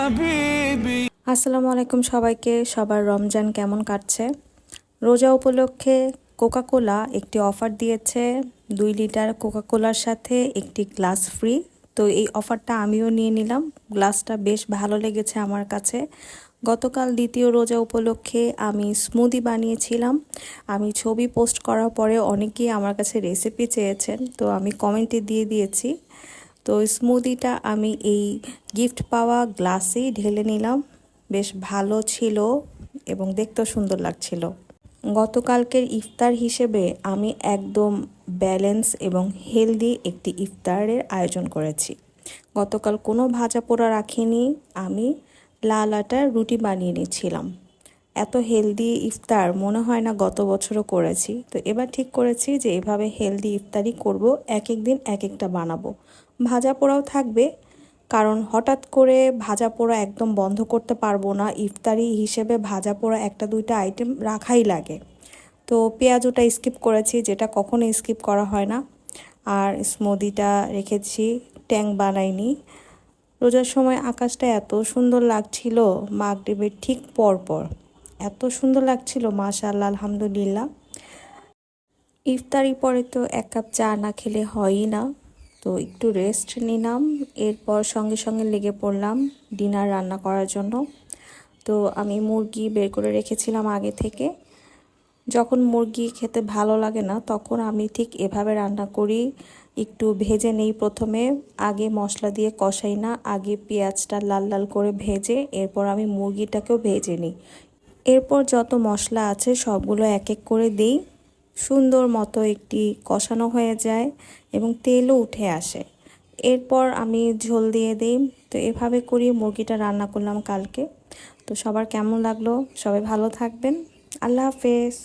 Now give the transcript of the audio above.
আসসালামু আলাইকুম সবাইকে। সবার রমজান কেমন কাটছে? রোজা উপলক্ষে কোকাকোলা একটি অফার দিয়েছে, 2 লিটার কোকাকোলার সাথে একটি গ্লাস ফ্রি। তো এই অফারটা আমিও নিয়ে নিলাম। গ্লাসটা বেশ ভালো লেগেছে আমার কাছে। গতকাল দ্বিতীয় রোজা উপলক্ষে আমি স্মুদি বানিয়েছিলাম। আমি ছবি পোস্ট করার পরে অনেকেই আমার কাছে রেসিপি চেয়েছেন, তো আমি কমেন্টে দিয়ে দিয়েছি। তো স্মুদিটা আমি এই গিফট পাওয়া গ্লাসেই ঢেলে নিলাম। বেশ ভালো ছিল এবং দেখতেও সুন্দর লাগছিল। গতকালকের ইফতার হিসেবে আমি একদম ব্যালেন্স এবং হেলদি একটি ইফতারের আয়োজন করেছি। গতকাল কোনো ভাজা পোড়া রাখিনি, আমি লাল আটার রুটি বানিয়ে নিয়েছিলাম। এত হেলদি ইফতার মনে হয় না গত বছরও করেছি। তো এবার ঠিক করেছি যে এভাবে হেলদি ইফতারই করব, এক এক দিন এক একটা বানাবো। ভাজা পোড়াও থাকবে, কারণ হঠাৎ করে ভাজা পোড়া একদম বন্ধ করতে পারবো না। ইফতারি হিসেবে ভাজা পোড়া একটা দুইটা আইটেম রাখাই লাগে। তো পেঁয়াজটা স্কিপ করেছি, যেটা কখনো স্কিপ করা হয় না। আর স্মুদিটা রেখেছি, ট্যাং বানাইনি। রোজার সময় আকাশটা এত সুন্দর লাগছিল, মাগরিবের ঠিক পরপর এত সুন্দর লাগছিল, মাশাআল্লাহ, আলহামদুলিল্লাহ। ইফতারি পরে তো 1 কাপ চা না খেলে হয়ই না। তো একটু রেস্ট নিলাম, এরপর সঙ্গে সঙ্গে লেগে পড়লাম ডিনার রান্না করার জন্য। তো আমি মুরগি বের করে রেখেছিলাম আগে থেকে। যখন মুরগি খেতে ভালো লাগে না তখন আমি ঠিক এভাবে রান্না করি, একটু ভেজে নেই প্রথমে, আগে মশলা দিয়ে কষাই না, আগে পেঁয়াজটা লাল লাল করে ভেজে এরপর আমি মুরগিটাকেও ভেজে নিই। এরপর যত মশলা আছে সবগুলো এক এক করে দিই, সুন্দর মতো একটি কষানো হয়ে যায় এবং তেলও উঠে আসে। এরপর আমি ঝোল দিয়ে দিই। তো এভাবে করি মুরগিটা রান্না করলাম কালকে। তো সবার কেমন লাগলো? সবাই ভালো থাকবেন। আল্লাহ হাফেজ।